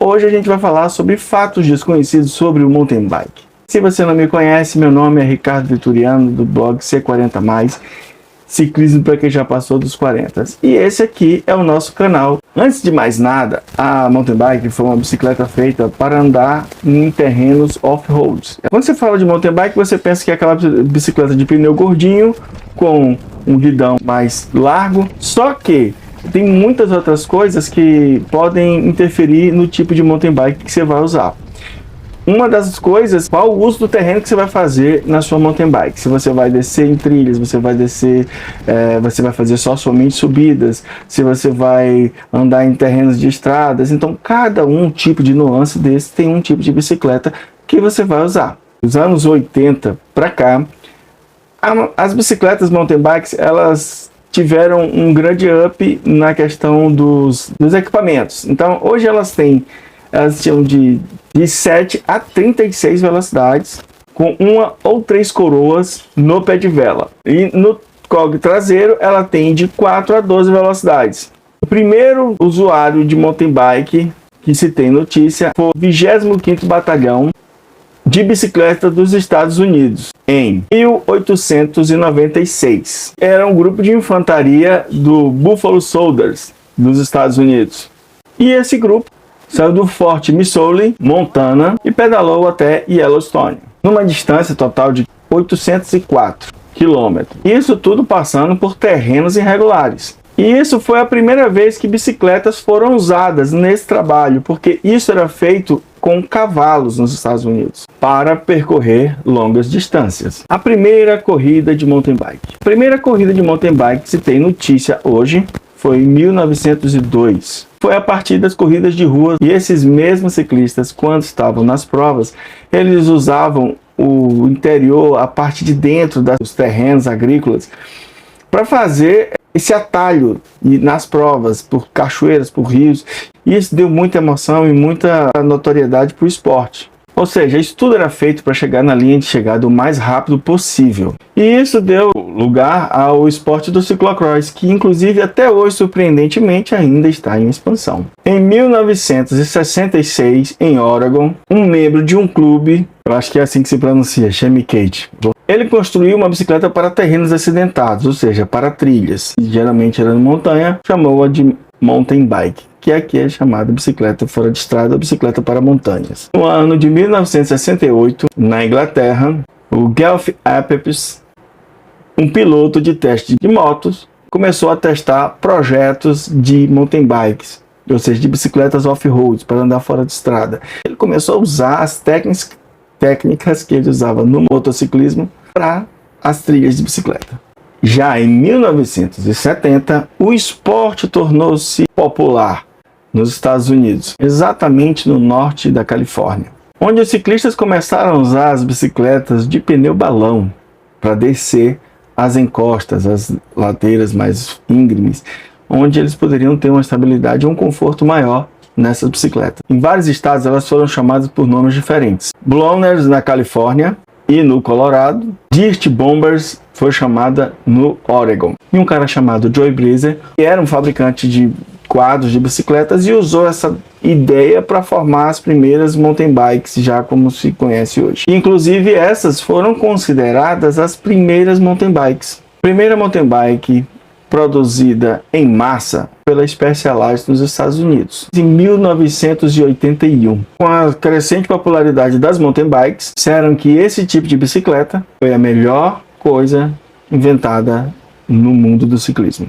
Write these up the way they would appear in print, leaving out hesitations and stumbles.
hoje a gente vai falar sobre fatos desconhecidos sobre o mountain bike. Se você não me conhece, meu nome é Ricardo Vitoriano, do blog C40+, ciclismo para quem já passou dos 40. E esse aqui é o nosso canal. Antes de mais nada, a mountain bike foi uma bicicleta feita para andar em terrenos off-road. Quando você fala de mountain bike, você pensa que é aquela bicicleta de pneu gordinho, com um guidão mais largo, só que tem muitas outras coisas que podem interferir no tipo de mountain bike que você vai usar. Uma das coisas, qual o uso do terreno que você vai fazer na sua mountain bike. Se você vai descer em trilhas, você vai descer, você vai fazer somente subidas, se você vai andar em terrenos de estradas. Então, cada tipo de nuance desse tem um tipo de bicicleta que você vai usar. Dos anos 80 para cá, as bicicletas mountain bikes, elas tiveram um grande up na questão dos equipamentos. Então, hoje elas tinham de 7 a 36 velocidades, com 1 ou 3 coroas no pé de vela. E no cog traseiro ela tem de 4 a 12 velocidades. O primeiro usuário de mountain bike que se tem notícia foi o 25º Batalhão de Bicicleta dos Estados Unidos, em 1896. Era um grupo de infantaria do Buffalo Soldiers, dos Estados Unidos. E esse grupo saiu do Forte Missouri, Montana, e pedalou até Yellowstone, numa distância total de 804 quilômetros. Isso tudo passando por terrenos irregulares. E isso foi a primeira vez que bicicletas foram usadas nesse trabalho, porque isso era feito com cavalos nos Estados Unidos, para percorrer longas distâncias. A primeira corrida de mountain bike. A primeira corrida de mountain bike que se tem notícia hoje foi em 1902. Foi a partir das corridas de rua, e esses mesmos ciclistas, quando estavam nas provas, eles usavam o interior, a parte de dentro dos terrenos agrícolas, para fazer esse atalho nas provas, por cachoeiras, por rios. E isso deu muita emoção e muita notoriedade para o esporte. Ou seja, isso tudo era feito para chegar na linha de chegada o mais rápido possível. E isso deu lugar ao esporte do ciclocross, que inclusive até hoje, surpreendentemente, ainda está em expansão. Em 1966, em Oregon, um membro de um clube, eu acho que é assim que se pronuncia, Chemicate, ele construiu uma bicicleta para terrenos acidentados, ou seja, para trilhas. Geralmente era na montanha, chamou-a de mountain bike, que aqui é chamada bicicleta fora de estrada ou bicicleta para montanhas. No ano de 1968, na Inglaterra, o Guelph Apps, um piloto de teste de motos, começou a testar projetos de mountain bikes, ou seja, de bicicletas off-road, para andar fora de estrada. Ele começou a usar as técnicas que ele usava no motociclismo para as trilhas de bicicleta. Já em 1970, o esporte tornou-se popular nos Estados Unidos, exatamente no norte da Califórnia, onde os ciclistas começaram a usar as bicicletas de pneu balão para descer as encostas, as ladeiras mais íngremes, onde eles poderiam ter uma estabilidade e um conforto maior nessas bicicletas. Em vários estados elas foram chamadas por nomes diferentes. Blowners na Califórnia e no Colorado, Dirt Bombers foi chamada no Oregon. E um cara chamado Joey Breezer, que era um fabricante de quadros de bicicletas, e usou essa ideia para formar as primeiras mountain bikes, já como se conhece hoje. Inclusive essas foram consideradas as primeiras mountain bikes. Primeira mountain bike produzida em massa pela Specialized nos Estados Unidos, em 1981. Com a crescente popularidade das mountain bikes, disseram que esse tipo de bicicleta foi a melhor coisa inventada no mundo do ciclismo.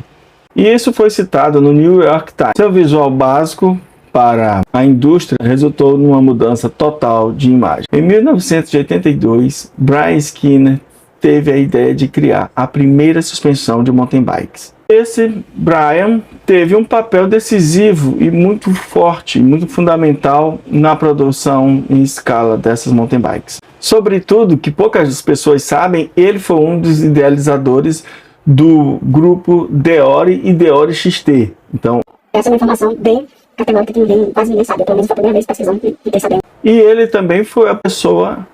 E isso foi citado no New York Times. Seu visual básico para a indústria resultou numa mudança total de imagem. Em 1982, Brian Skinner teve a ideia de criar a primeira suspensão de mountain bikes. Esse Brian teve um papel decisivo e muito forte, muito fundamental na produção em escala dessas mountain bikes. Sobretudo, que poucas pessoas sabem, ele foi um dos idealizadores do grupo Deore e Deore XT. Então, essa é uma informação bem categórica que quase ninguém sabe. Pelo menos foi a primeira vez pesquisando e fiquei sabendo. E ele também foi a pessoa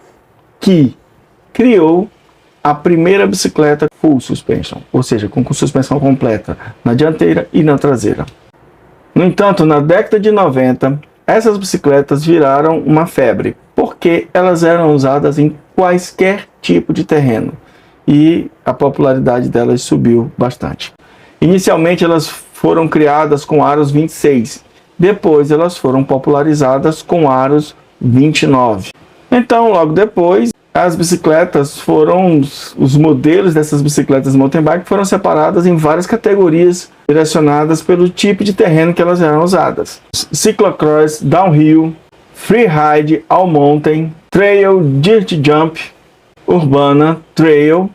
que criou a primeira bicicleta full suspension, ou seja, com suspensão completa na dianteira e na traseira. No entanto, na década de 90, essas bicicletas viraram uma febre, porque elas eram usadas em quaisquer tipo de terreno e a popularidade delas subiu bastante. Inicialmente elas foram criadas com aros 26, depois elas foram popularizadas com aros 29. Então, logo depois, as bicicletas os modelos dessas bicicletas mountain bike foram separadas em várias categorias, direcionadas pelo tipo de terreno que elas eram usadas: ciclocross, downhill, freeride, all mountain, trail, dirt jump, urbana, trail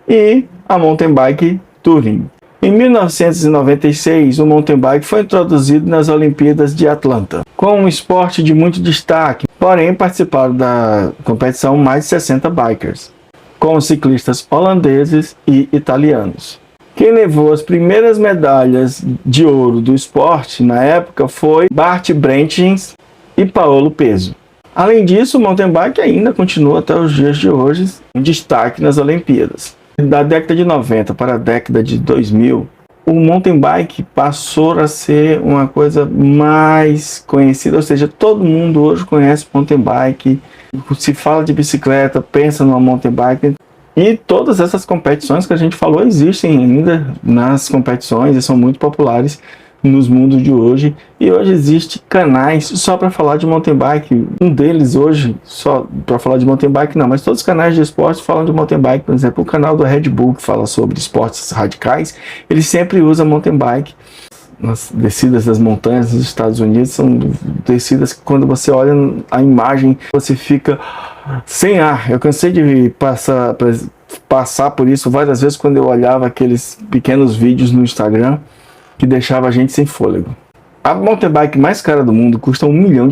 e a mountain bike touring. Em 1996, o mountain bike foi introduzido nas Olimpíadas de Atlanta, com um esporte de muito destaque, porém participaram da competição mais de 60 bikers, com ciclistas holandeses e italianos. Quem levou as primeiras medalhas de ouro do esporte na época foi Bart Brentjens e Paolo Peso. Além disso, o mountain bike ainda continua até os dias de hoje em destaque nas Olimpíadas. Da década de 90 para a década de 2000, o mountain bike passou a ser uma coisa mais conhecida, ou seja, todo mundo hoje conhece mountain bike. Se fala de bicicleta, pensa numa mountain bike. E todas essas competições que a gente falou existem ainda nas competições e são muito populares nos mundos de hoje. E hoje existem canais só para falar de mountain bike. Um deles hoje, só para falar de mountain bike não, mas todos os canais de esporte falam de mountain bike. Por exemplo, o canal do Red Bull, que fala sobre esportes radicais, ele sempre usa mountain bike. Nas descidas das montanhas nos Estados Unidos são descidas que, quando você olha a imagem, você fica sem ar. Eu cansei de passar por isso várias vezes quando eu olhava aqueles pequenos vídeos no Instagram que deixava a gente sem fôlego. A mountain bike mais cara do mundo custa $1 milhão.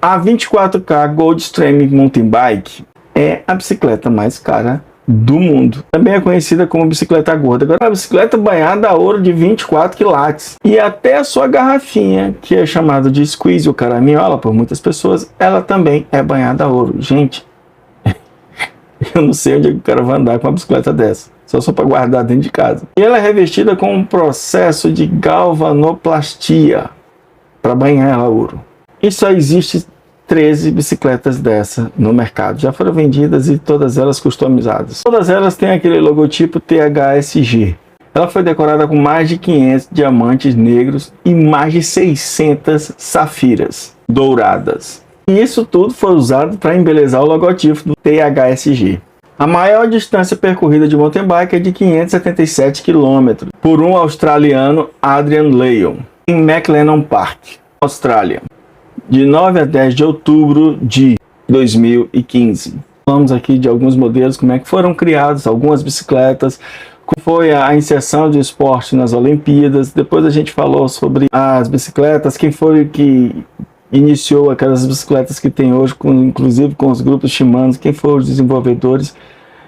A 24K Goldstream Mountain Bike é a bicicleta mais cara do mundo. Também é conhecida como bicicleta gorda. Agora, é uma bicicleta banhada a ouro de 24 quilates. E até a sua garrafinha, que é chamada de squeeze ou caraminhola por muitas pessoas, ela também é banhada a ouro. Gente, eu não sei onde é que o cara vai andar com uma bicicleta dessa. Só para guardar dentro de casa. E ela é revestida com um processo de galvanoplastia para banhar ela a ouro. E só existe 13 bicicletas dessa no mercado. Já foram vendidas e todas elas customizadas. Todas elas têm aquele logotipo THSG. Ela foi decorada com mais de 500 diamantes negros e mais de 600 safiras douradas. E isso tudo foi usado para embelezar o logotipo do THSG. A maior distância percorrida de mountain bike é de 577 km por um australiano, Adrian Leon, em McLennan Park, Austrália, de 9 a 10 de outubro de 2015. Falamos aqui de alguns modelos, como é que foram criados, algumas bicicletas, como foi a inserção de esporte nas Olimpíadas. Depois a gente falou sobre as bicicletas, quem foi que iniciou aquelas bicicletas que tem hoje, inclusive com os grupos Shimano, quem foram os desenvolvedores.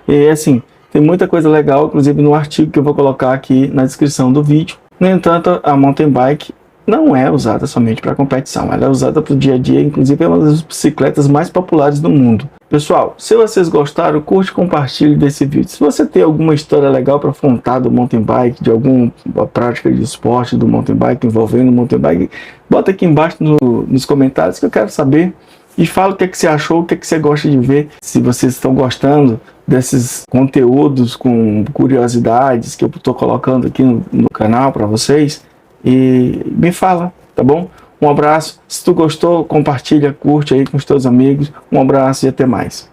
E assim, tem muita coisa legal, inclusive no artigo que eu vou colocar aqui na descrição do vídeo. No entanto, a mountain bike não é usada somente para competição, ela é usada para o dia a dia, inclusive é uma das bicicletas mais populares do mundo. Pessoal, se vocês gostaram, curte e compartilhe desse vídeo. Se você tem alguma história legal para contar do mountain bike, de alguma prática de esporte do mountain bike, envolvendo o mountain bike, bota aqui embaixo nos comentários que eu quero saber. E fala o que é que você achou, o que é que você gosta de ver. Se vocês estão gostando desses conteúdos com curiosidades que eu estou colocando aqui no canal para vocês. E me fala, tá bom? Um abraço. Se tu gostou, compartilha, curte aí com os teus amigos. Um abraço e até mais.